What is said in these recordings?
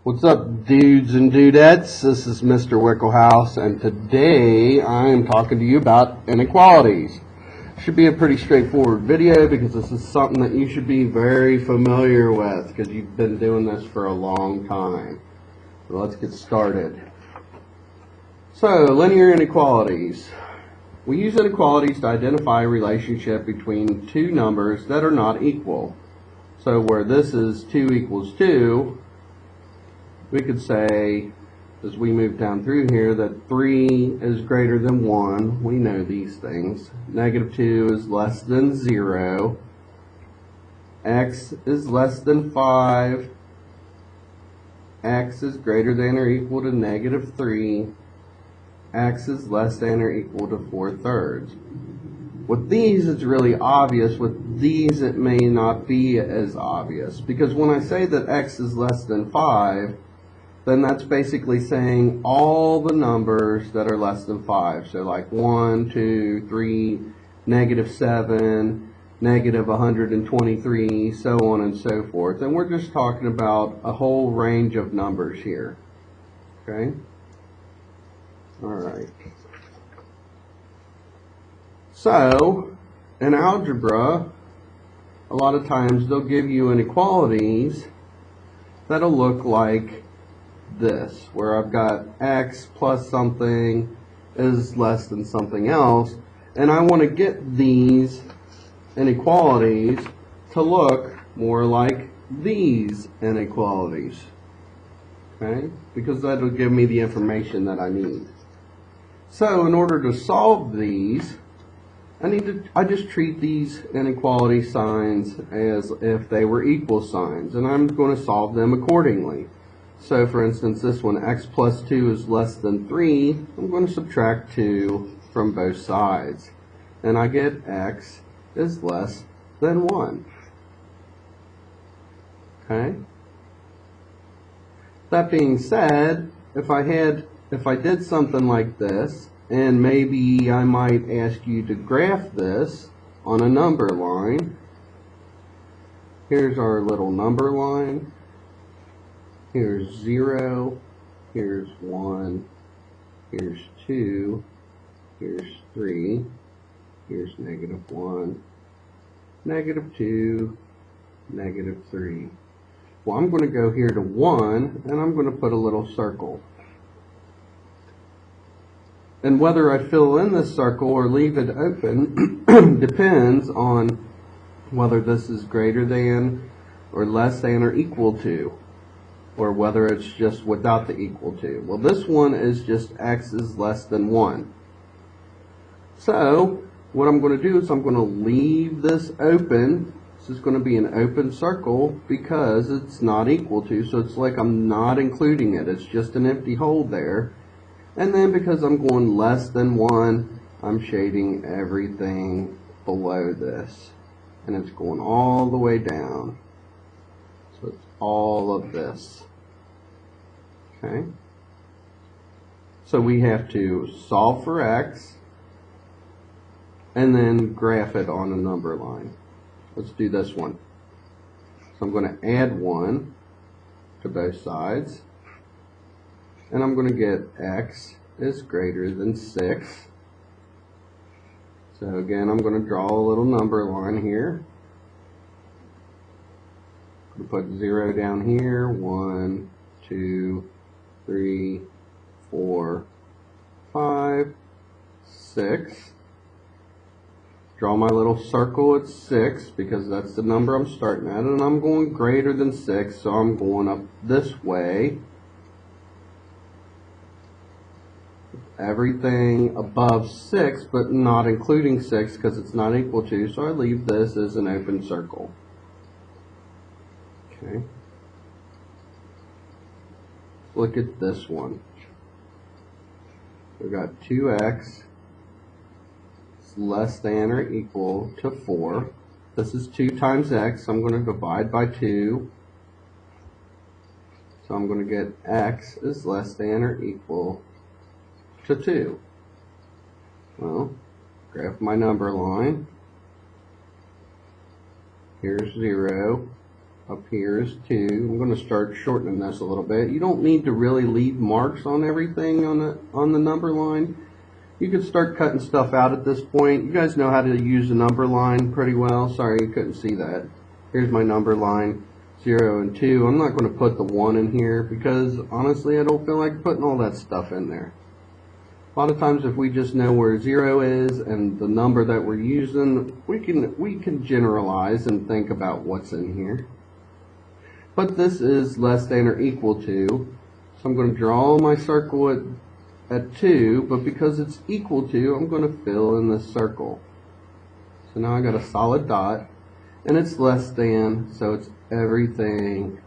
What's up, dudes and dudettes? This is Mr. Wicklehouse, and today I am talking to you about inequalities. Should be a pretty straightforward video because this is something that you should be very familiar with because you've been doing this for a long time. So let's get started. So, linear inequalities. We use inequalities to identify a relationship between two numbers that are not equal. So where this is 2 equals 2, we could say, as we move down through here, that 3 is greater than 1. We know these things. Negative 2 is less than 0. X is less than 5. X is greater than or equal to negative 3. X is less than or equal to 4/3. With these, it's really obvious. With these, it may not be as obvious. Because when I say that X is less than 5, then that's basically saying all the numbers that are less than 5. So like 1, 2, 3, negative 7, negative 123, so on and so forth. And we're just talking about a whole range of numbers here. Okay? Alright. So, in algebra, a lot of times they'll give you inequalities that'll look like this, where I've got x plus something is less than something else, and I want to get these inequalities to look more like these inequalities, okay? Because that'll give me the information that I need. So in order to solve these, I just treat these inequality signs as if they were equal signs, and I'm going to solve them accordingly. So for instance, this one, x plus 2 is less than 3, I'm going to subtract 2 from both sides. And I get x is less than 1. Okay? That being said, if I did something like this, and maybe I might ask you to graph this on a number line. Here's our little number line. Here's 0, here's 1, here's 2, here's 3, here's negative 1, negative 2, negative 3. Well, I'm going to go here to 1, and I'm going to put a little circle. And whether I fill in this circle or leave it open depends on whether this is greater than or less than or equal to, or whether it's just without the equal to. Well, this one is just x is less than 1. So what I'm going to do is I'm going to leave this open. This is going to be an open circle because it's not equal to, so it's like I'm not including it. It's just an empty hole there. And then because I'm going less than 1, I'm shading everything below this. And it's going all the way down. So it's all of this. Okay? So we have to solve for x and then graph it on a number line. Let's do this one. So I'm going to add 1 to both sides. And I'm going to get x is greater than 6. So again, I'm going to draw a little number line here. I'm going to put 0 down here. 1, 2, 3, 4, 5, 6. Draw my little circle at 6 because that's the number I'm starting at. And I'm going greater than 6, so I'm going up this way. Everything above 6, but not including 6 because it's not equal to, so I leave this as an open circle. Okay. Look at this one. We've got 2x is less than or equal to 4. This is 2 times x. I'm going to divide by 2. So I'm going to get x is less than or equal to 2. Well, graph my number line. Here's 0. up here is 2. I'm going to start shortening this a little bit. You don't need to really leave marks on everything on the number line. You can start cutting stuff out at this point. You guys know how to use the number line pretty well. Sorry you couldn't see that. Here's my number line, 0 and 2. I'm not going to put the 1 in here because honestly I don't feel like putting all that stuff in there. A lot of times if we just know where 0 is and the number that we're using, we can generalize and think about what's in here. But this is less than or equal to, so I'm going to draw my circle at 2, but because it's equal to, I'm going to fill in this circle. So now I got a solid dot, and it's less than, so it's everything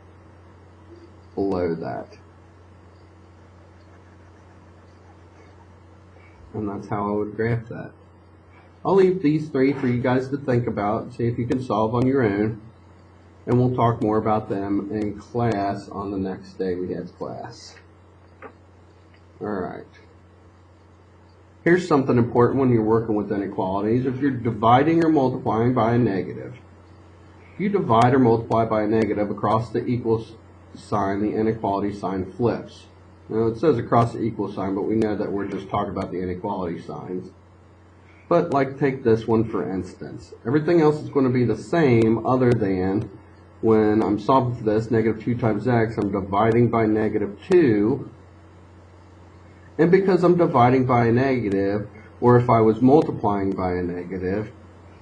below that. And that's how I would graph that. I'll leave these 3 for you guys to think about and see if you can solve on your own. And we'll talk more about them in class on the next day we have class. Alright. Here's something important when you're working with inequalities. If you're dividing or multiplying by a negative, if you divide or multiply by a negative across the equal sign, the inequality sign flips. Now it says across the equal sign, but we know that we're just talking about the inequality signs. But like take this one for instance. Everything else is going to be the same other than when I'm solving for this, negative 2 times x, I'm dividing by negative 2. And because I'm dividing by a negative, or if I was multiplying by a negative,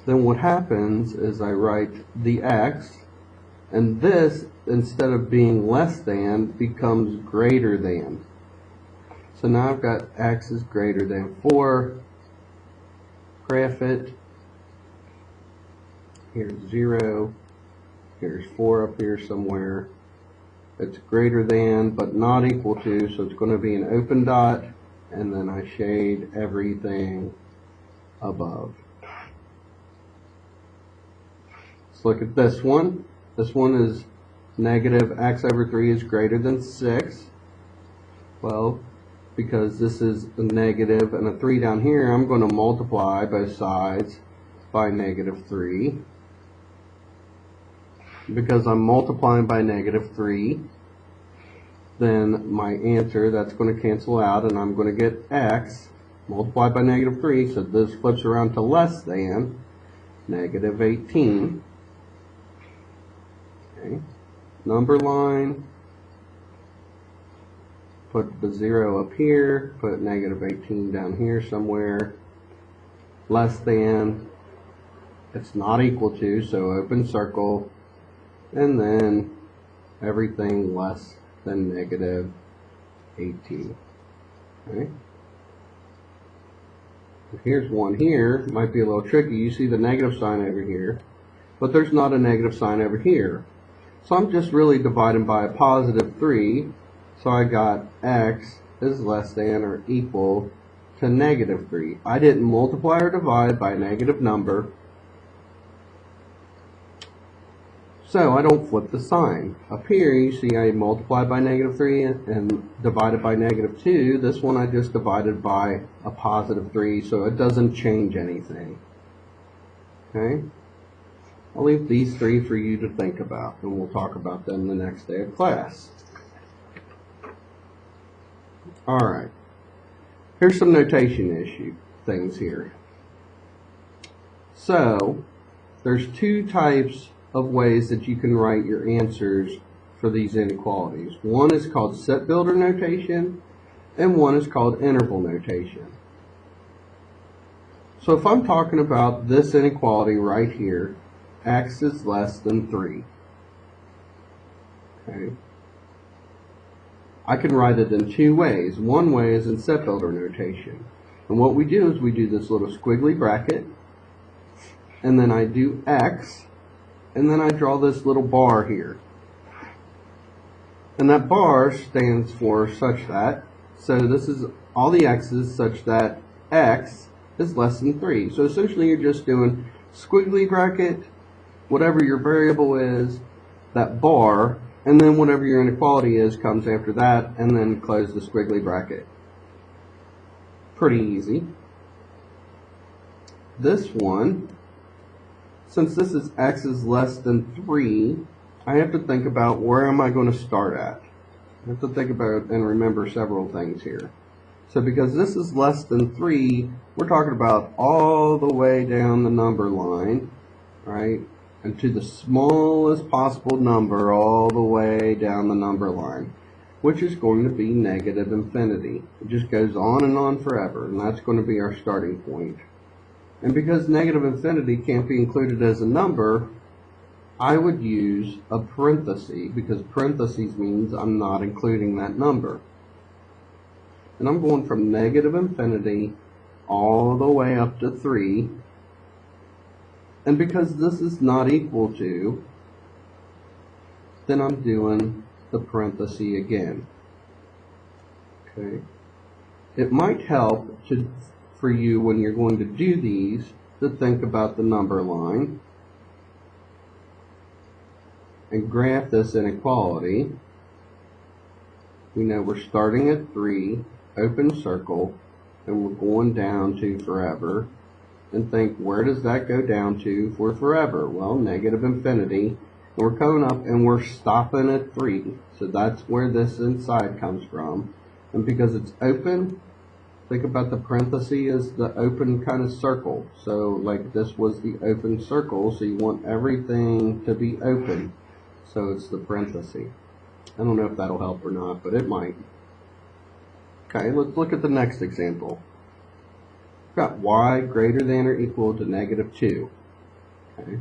then what happens is I write the x, and this, instead of being less than, becomes greater than. So now I've got x is greater than 4. Graph it. Here's 0. Here's 4 up here somewhere. It's greater than, but not equal to, so it's going to be an open dot, and then I shade everything above. Let's look at this one. This one is negative x over 3 is greater than 6. Well, because this is a negative and a 3 down here, I'm going to multiply both sides by negative 3. Because I'm multiplying by negative 3, then my answer, that's going to cancel out, and I'm going to get x multiplied by negative 3, so this flips around to less than negative 18. Okay. Number line, put the 0 up here, put negative 18 down here somewhere, less than, it's not equal to, so open circle, and then everything less than negative 18. Okay. Here's one here, might be a little tricky. You see the negative sign over here, but there's not a negative sign over here. So I'm just really dividing by a positive 3, so I got x is less than or equal to negative 3. I didn't multiply or divide by a negative number, so I don't flip the sign. Up here you see I multiplied by negative 3 and divided by negative 2. This one I just divided by a positive 3, so it doesn't change anything. Okay? I'll leave these 3 for you to think about, and we'll talk about them the next day of class. Alright. Here's some notation things here. So, there's 2 types of ways that you can write your answers for these inequalities. One is called set builder notation, and one is called interval notation. So if I'm talking about this inequality right here, x is less than 3. Okay. I can write it in 2 ways. One way is in set builder notation. And what we do is we do this little squiggly bracket, and then I do x, and then I draw this little bar here. And that bar stands for such that, so this is all the x's such that x is less than 3. So essentially you're just doing squiggly bracket, whatever your variable is, that bar, and then whatever your inequality is comes after that, and then close the squiggly bracket. Pretty easy. This one, since this is x is less than 3, I have to think about where am I going to start at. I have to think about and remember several things here. So because this is less than 3, we're talking about all the way down the number line, right? And to the smallest possible number all the way down the number line, which is going to be negative infinity. It just goes on and on forever, and that's going to be our starting point. And because negative infinity can't be included as a number, I would use a parenthesis, because parentheses means I'm not including that number. And I'm going from negative infinity all the way up to 3. And because this is not equal to, then I'm doing the parenthesis again. Okay. It might help for you when you're going to do these to think about the number line and graph this inequality. We know we're starting at 3, open circle, and we're going down to forever. And think, where does that go down to for forever? Well, negative infinity. And we're coming up and we're stopping at 3. So that's where this inside comes from. And because it's open, think about the parenthesis as the open kind of circle. So like this was the open circle, so you want everything to be open. So it's the parenthesis. I don't know if that'll help or not, but it might. Okay, let's look at the next example. We've got y greater than or equal to negative 2. Okay.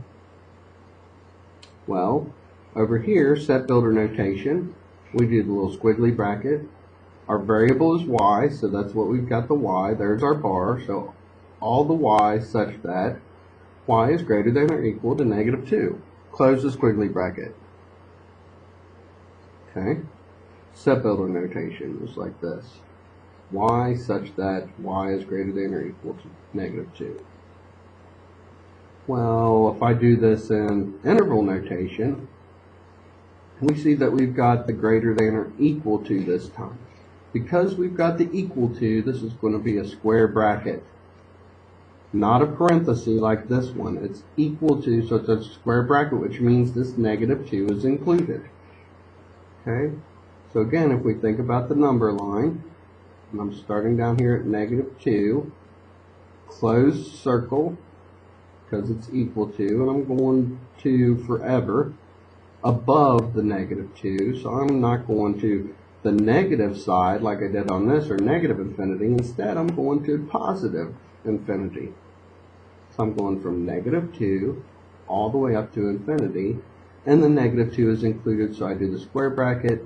Well, over here, set builder notation, we do the little squiggly bracket. Our variable is y, so that's what we've got, the y. There's our bar, so all the y such that y is greater than or equal to negative 2. Close the squiggly bracket. Okay. Set builder notation is like this. Y such that y is greater than or equal to negative 2. Well, if I do this in interval notation, we see that we've got the greater than or equal to this time. Because we've got the equal to, this is going to be a square bracket. Not a parenthesis like this one. It's equal to, so it's a square bracket, which means this negative 2 is included. Okay? So again, if we think about the number line, and I'm starting down here at negative 2, close circle, because it's equal to, and I'm going to forever above the negative 2, so I'm not going to the negative side like I did on this, or negative infinity. Instead, I'm going to positive infinity. So I'm going from negative 2 all the way up to infinity, and the negative 2 is included, so I do the square bracket.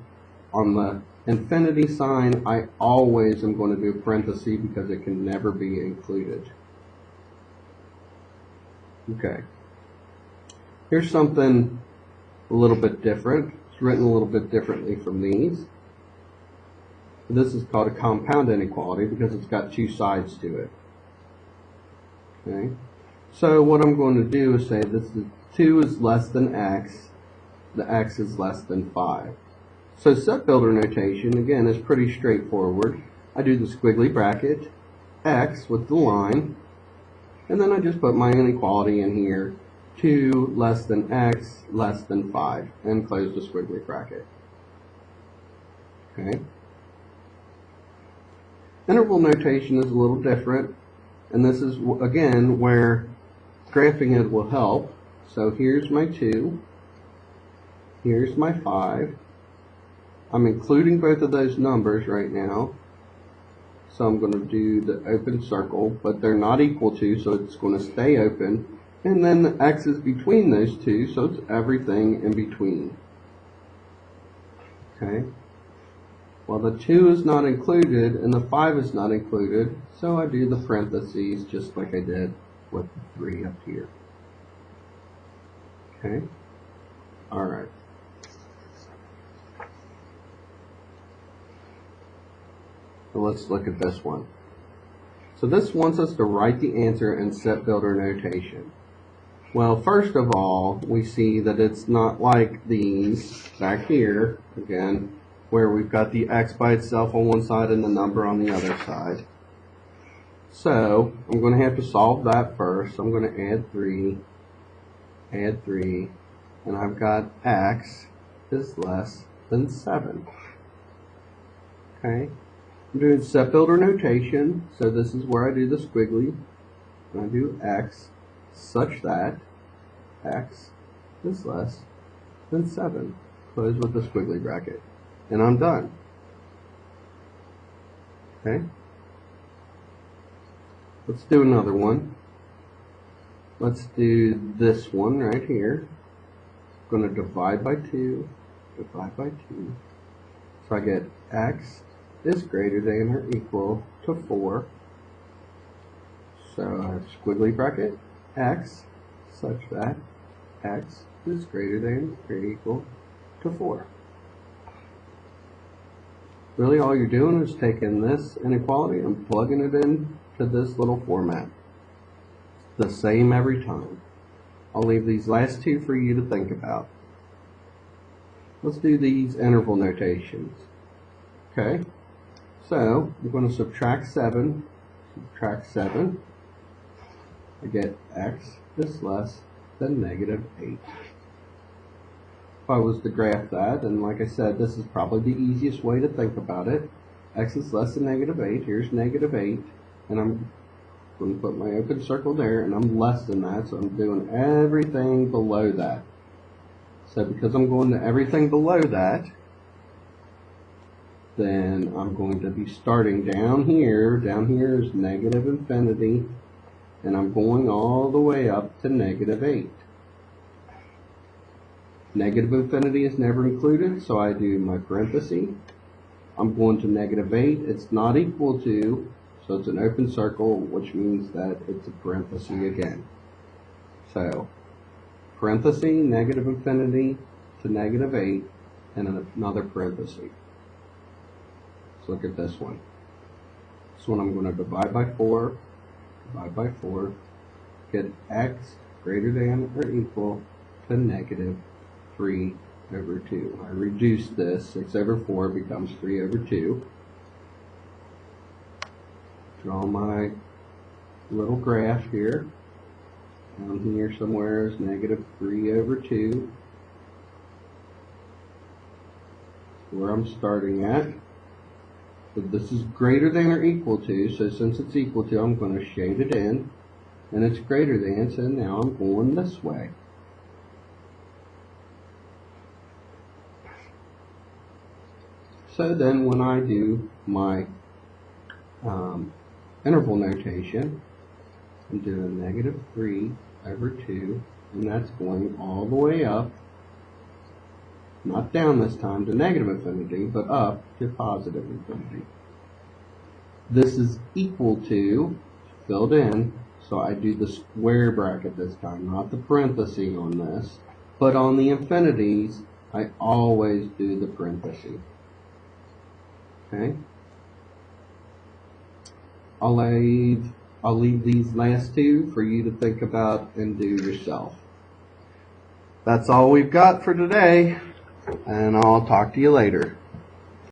On the infinity sign, I always am going to do a parenthesis because it can never be included. Okay. Here's something a little bit different. It's written a little bit differently from these. This is called a compound inequality because it's got 2 sides to it. Okay. So what I'm going to do is say this is 2 is less than x. The x is less than 5. So set builder notation, again, is pretty straightforward. I do the squiggly bracket, x with the line, and then I just put my inequality in here, 2 less than x less than 5, and close the squiggly bracket. Okay. Interval notation is a little different, and this is, again, where graphing it will help. So here's my 2, here's my 5. I'm including both of those numbers right now, so I'm going to do the open circle, but they're not equal to, so it's going to stay open. And then the x is between those two, so it's everything in between. Okay. Well, the 2 is not included and the 5 is not included, so I do the parentheses just like I did with the 3 up here. Okay. All right. So let's look at this one. So this wants us to write the answer in set builder notation. Well, first of all, we see that it's not like these back here, again, where we've got the x by itself on one side and the number on the other side. So I'm going to have to solve that first. I'm going to add 3, and I've got x is less than 7. Okay, I'm doing set builder notation, so this is where I do the squiggly, and I do x such that x is less than 7. Close with the squiggly bracket, and I'm done. Okay, let's do another one. Let's do this one right here. I'm going to divide by 2, divide by 2. So I get x is greater than or equal to 4. So I have squiggly bracket x such that x is greater than or equal to 4. Really all you're doing is taking this inequality and plugging it in to this little format. It's the same every time. I'll leave these last two for you to think about. Let's do these interval notations. Okay, so I'm going to subtract 7. Subtract 7. I get x is less than negative 8. If I was to graph that, and like I said, this is probably the easiest way to think about it. X is less than negative 8. Here's negative 8, and I'm going to put my open circle there, and I'm less than that, so I'm doing everything below that. So because I'm going to everything below that, then I'm going to be starting down here. Down here is negative infinity, and I'm going all the way up to negative 8. Negative infinity is never included, so I do my parenthesis. I'm going to negative 8. It's not equal to, so it's an open circle, which means that it's a parenthesis again. So parenthesis, negative infinity to negative 8, and another parenthesis. Let's look at this one. This one I'm going to divide by 4, get x greater than or equal to negative 3 over 2. I reduce this. 6 over 4 becomes 3 over 2. Draw my little graph here. Down here somewhere is negative 3 over 2. That's where I'm starting at. So this is greater than or equal to, so since it's equal to, I'm going to shade it in. And it's greater than, so now I'm going this way. So then when I do my interval notation, I'm doing negative 3 over 2, and that's going all the way up, not down this time to negative infinity, but up to positive infinity. This is equal to, filled in, so I do the square bracket this time, not the parenthesis on this, but on the infinities, I always do the parenthesis. Okay? I'll leave these last two for you to think about and do yourself. That's all we've got for today, and I'll talk to you later.